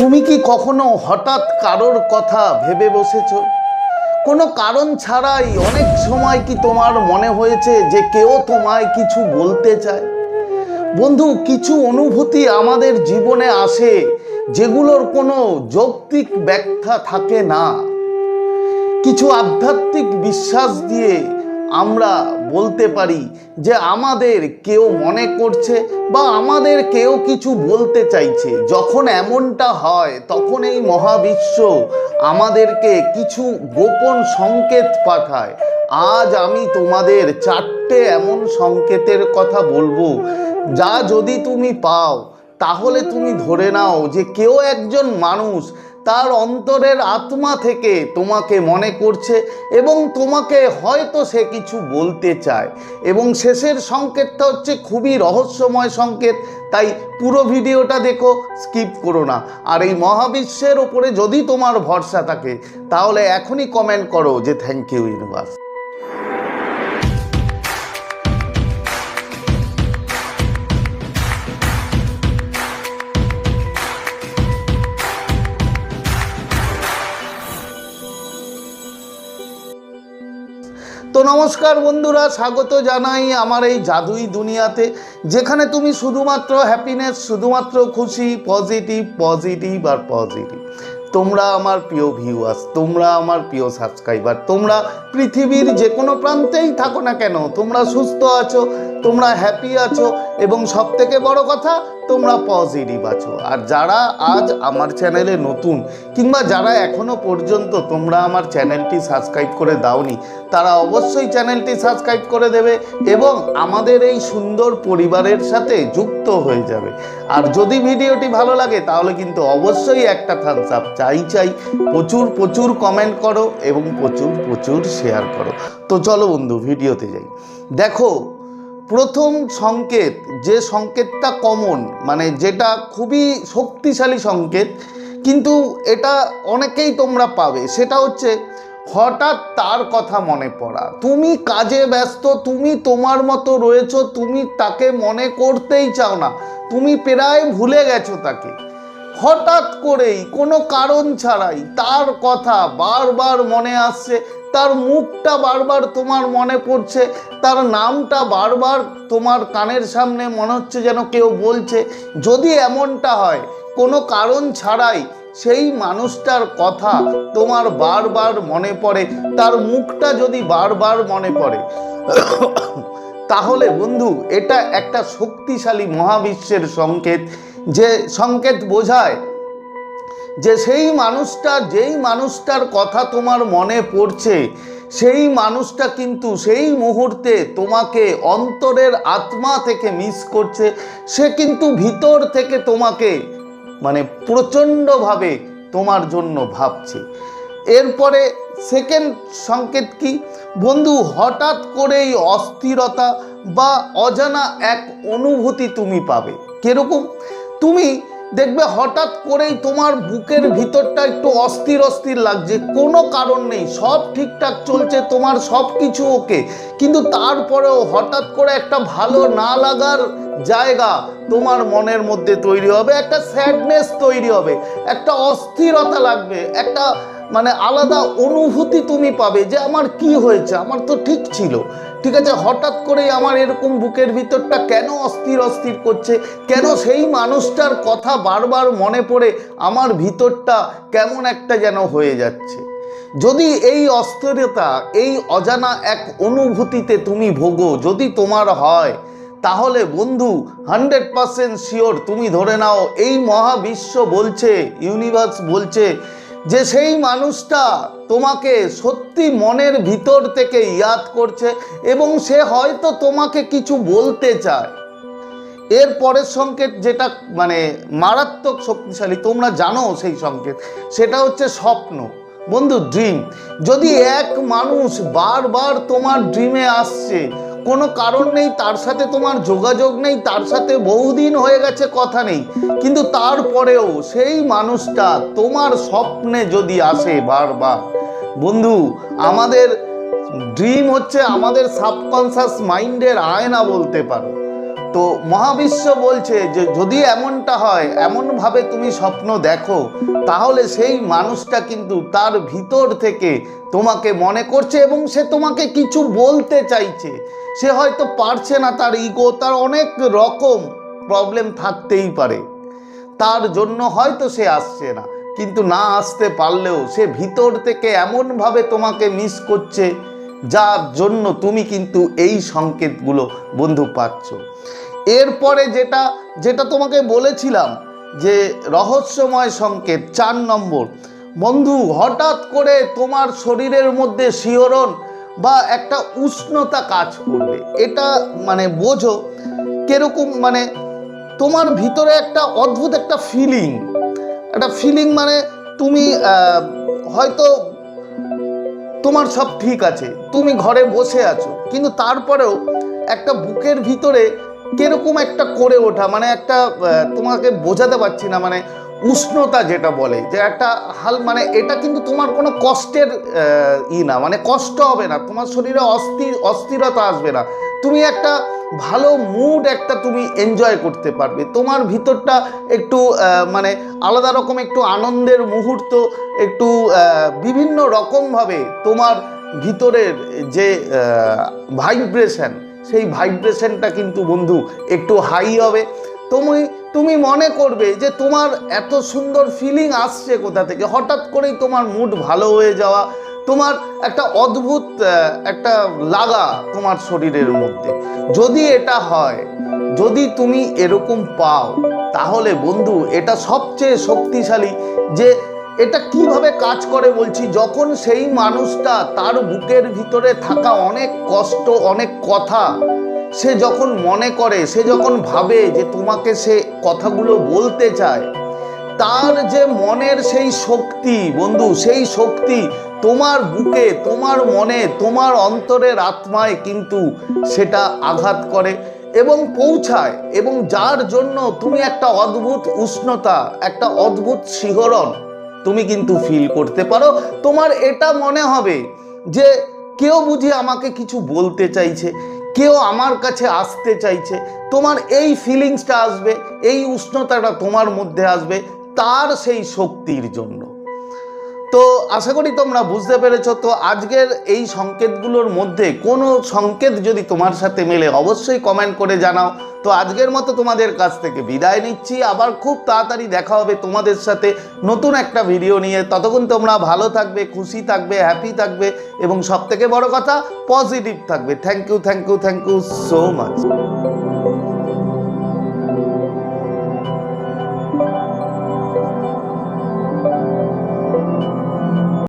তুমি কি কখনো হঠাৎ কারোর কথা ভেবে বসেছো? কোনো কারণ ছাড়াই অনেক সময় কি তোমার মনে হয়েছে যে কেউ তোমায় কিছু বলতে চায়? বন্ধু, কিছু অনুভূতি আমাদের জীবনে আসে যেগুলোর কোনো যৌক্তিক ব্যাখ্যা থাকে না। কিছু আধ্যাত্মিক বিশ্বাস দিয়ে আমরা বলতে পারি যে আমাদের কেউ মনে করছে বা আমাদের কেউ কিছু বলতে চাইছে। যখন এমনটা হয় তখন এই মহাবিশ্ব আমাদেরকে কিছু গোপন সংকেত পাঠায়। আজ আমি তোমাদের 4টে এমন সংকেতের কথা বলবো, যা যদি তুমি পাও তাহলে তুমি ধরে নাও যে কেউ একজন মানুষ তার অন্তরের আত্মা থেকে তোমাকে মনে করছে এবং তোমাকে হয়তো সে কিছু বলতে চায়। এবং শেষের সংকেতটা হচ্ছে খুবই রহস্যময় সংকেত, তাই পুরো ভিডিওটা দেখো, স্কিপ করো না। আর এই মহাবিশ্বের ওপরে যদি তোমার ভরসা থাকে তাহলে এখনই কমেন্ট করো যে থ্যাংক ইউ ইউনিভার্স। তো নমস্কার বন্ধুরা, স্বাগত জানাই আমার এই জাদুই দুনিয়াতে, যেখানে তুমি শুধুমাত্র হ্যাপিনেস, শুধুমাত্র খুশি, পজিটিভ আর পজিটিভ। তোমরা আমার প্রিয় ভিউয়ার্স, তোমরা আমার প্রিয় সাবস্ক্রাইবার, তোমরা পৃথিবীর যে কোনো প্রান্তেই থাকো না কেন, তোমরা সুস্থ আছো, তোমরা হ্যাপি আছো এবং সবথেকে বড় কথা তোমরা পজিটিভ আছো। আর যারা আজ আমার চ্যানেলে নতুন কিংবা যারা এখনো পর্যন্ত তোমরা আমার চ্যানেলটি সাবস্ক্রাইব করে দাওনি, তারা অবশ্যই চ্যানেলটি সাবস্ক্রাইব করে দেবে এবং আমাদের এই সুন্দর পরিবারের সাথে যুক্ত হয়ে যাবে। আর যদি ভিডিওটি ভালো লাগে তাহলে কিন্তু অবশ্যই একটা থামস আপ চাই। প্রচুর কমেন্ট করো এবং প্রচুর শেয়ার করো। তো চলো বন্ধু, ভিডিওতে যাই। দেখো, প্রথম সংকেত, যে সংকেতটা কমন, মানে যেটা খুবই শক্তিশালী সংকেত, কিন্তু এটা অনেকেই তোমরা পাবে, সেটা হচ্ছে হঠাৎ তার কথা মনে পড়া। তুমি কাজে ব্যস্ত, তুমি তোমার মতো রয়েছো, তুমি তাকে মনে করতেই চাও না, তুমি প্রায় ভুলে গেছো তাকে। হঠাৎ করেই কোনো কারণ ছাড়াই তার কথা বারবার মনে আসছে, তার মুখটা বারবার তোমার মনে পড়ছে, তার নামটা বারবার তোমার কানের সামনে মনে হচ্ছে যেন কেউ বলছে। যদি এমনটা হয় কোনো কারণ ছাড়াই সেই মানুষটার কথা তোমার বারবার মনে পড়ে, তার মুখটা যদি বারবার মনে পড়ে, তাহলে বন্ধু এটা একটা শক্তিশালী মহাবিশ্বের সংকেত, যে সংকেত বোঝায় যে সেই মানুষটা, যেই মানুষটার কথা তোমার মনে পড়ছে, সেই মানুষটা কিন্তু সেই মুহূর্তে তোমাকে অন্তরের আত্মা থেকে মিস করছে। সে কিন্তু ভিতর থেকে তোমাকে মানে প্রচণ্ডভাবে তোমার জন্য ভাবছে। এরপরে সেকেন্ড সংকেত কি বন্ধু? হঠাৎ করেই অস্থিরতা বা অজানা এক অনুভূতি তুমি পাবে। কিরকম? তুমি দেখবে হঠাৎ করেই তোমার বুকের ভিতরটা একটু অস্থির লাগছে, কোনো কারণ নেই, সব ঠিকঠাক চলছে, তোমার সব কিছু ওকে, কিন্তু তারপরেও হঠাৎ করে একটা ভালো না লাগার জায়গা তোমার মনের মধ্যে তৈরি হবে, একটা স্যাডনেস তৈরি হবে, একটা অস্থিরতা লাগবে, একটা মানে আলাদা অনুভূতি তুমি পাবে যে আমার কি হয়েছে, আমার তো ঠিক ছিল, ঠিক আছে, হঠাৎ করেই আমার এরকম বুকের ভিতরটা কেন অস্থির করছে, কেন সেই মানুষটার কথা বারবার মনে পড়ে আমার ভিতরটা কেমন একটা যেন হয়ে যাচ্ছে। যদি এই অস্থিরতা, এই অজানা এক অনুভূতিতে তুমি ভোগো, যদি তোমার হয়, তাহলে বন্ধু 100% শিওর তুমি ধরে নাও এই মহাবিশ্ব বলছে, ইউনিভার্স বলছে যে সেই মানুষটা তোমাকে সত্যি মনের ভিতর থেকে ইয়াদ করছে এবং সে হয়তো তোমাকে কিছু বলতে চায়। এর পরের সংকেত, যেটা মানে মারাত্মক শক্তিশালী, তোমরা জানো সেই সংকেত, সেটা হচ্ছে স্বপ্ন। বন্ধু, ড্রিম। যদি এক মানুষ বারবার তোমার ড্রিমে আসছে, কোনো কারণ নেই, তার সাথে তোমার যোগাযোগ নেই, তার সাথে বহুদিন হয়ে গেছে কথা নেই, কিন্তু তারপরেও সেই মানুষটা তোমার স্বপ্নে যদি আসে বারবার, বন্ধু, আমাদের ড্রিম হচ্ছে আমাদের সাবকনসিয়াস মাইন্ডের আয়না বলতে পারো। তো মহাবিশ্ব বলছে যে যদি এমনটা হয়, এমনভাবে তুমি স্বপ্ন দেখো, তাহলে সেই মানুষটা কিন্তু তার ভিতর থেকে তোমাকে মনে করছে এবং সে তোমাকে কিছু বলতে চাইছে। সে হয়তো পারছে না, তার ইগো, তার অনেক রকম প্রবলেম থাকতেই পারে, তার জন্য হয়তো সে আসছে না। কিন্তু না আসতে পারলেও সে ভিতর থেকে এমনভাবে তোমাকে মিস করছে, যার জন্য তুমি কিন্তু এই সংকেতগুলো বন্ধু পাচ্ছ। এরপরে যেটা তোমাকে বলেছিলাম যে রহস্যময় সংকেত 4 নম্বর, বন্ধু হঠাৎ করে তোমার শরীরের মধ্যে শিহরণ বা একটা উষ্ণতা কাজ করবে। এটা মানে বোঝো কিরকম, মানে তোমার ভিতরে একটা অদ্ভুত একটা ফিলিং, মানে তুমি হয়তো তোমার সব ঠিক আছে, তুমি ঘরে বসে আছো, কিন্তু তারপরেও একটা বুকের ভিতরে কিরকম একটা করে ওঠা, মানে একটা তোমাকে বোঝাতে পারছি না, মানে উষ্ণতা যেটা বলে, যে একটা মানে এটা কিন্তু তোমার কোনো কষ্টের না, মানে কষ্ট হবে না, তোমার শরীরে অস্থিরতা আসবে না, তুমি একটা ভালো মুড একটা তুমি এনজয় করতে পারবে, তোমার ভিতরটা একটু মানে আলাদা রকম একটু আনন্দের মুহূর্ত, একটু বিভিন্ন রকমভাবে তোমার ভিতরের যে ভাইব্রেশন, সেই ভাইব্রেশনটা কিন্তু বন্ধু একটু হাই হবে। তুমি মনে করবে যে তোমার এত সুন্দর ফিলিং আসছে কোথা থেকে, হঠাৎ করেই তোমার মুড ভালো হয়ে যাওয়া, তোমার একটা অদ্ভুত একটা লাগা তোমার শরীরের মধ্যে। যদি এটা হয়, যদি তুমি এরকম পাও, তাহলে বন্ধু এটা সবচেয়ে শক্তিশালী। যে এটা কিভাবে কাজ করে বলছি, যখন সেই মানুষটা তার বুকের ভিতরে থাকা অনেক কষ্ট, অনেক কথা সে যখন মনে করে, সে যখন ভাবে যে তোমাকে সে কথাগুলো বলতে চায়, তার যে মনের সেই শক্তি বন্ধু, সেই শক্তি তোমার বুকে, তোমার মনে, তোমার অন্তরের আত্মায় কিন্তু সেটা আঘাত করে এবং পৌঁছায়, এবং যার জন্য তুমি একটা অদ্ভুত উষ্ণতা, একটা অদ্ভুত শিহরণ তুমি কিন্তু ফিল করতে পারো। তোমার এটা মনে হবে যে কেউ বুঝি আমাকে কিছু বলতে চাইছে, কেউ আমার কাছে আসতে চাইছে, তোমার এই ফিলিংসটা আসবে, এই উষ্ণতাটা তোমার মধ্যে আসবে তার সেই শক্তির জন্য। তো আশা করি তোমরা বুঝতে পেরেছো। তো আজকের এই সংকেতগুলোর মধ্যে কোনো সংকেত যদি তোমার সাথে মেলে অবশ্যই কমেন্ট করে জানাও। তো আজকের মতো তোমাদের কাছ থেকে বিদায় নিচ্ছি, আবার খুব তাড়াতাড়ি দেখা হবে তোমাদের সাথে নতুন একটা ভিডিও নিয়ে। ততক্ষণ তোমরা ভালো থাকবে, খুশি থাকবে, হ্যাপি থাকবে এবং সবথেকে বড় কথা পজিটিভ থাকবে। Thank you so much.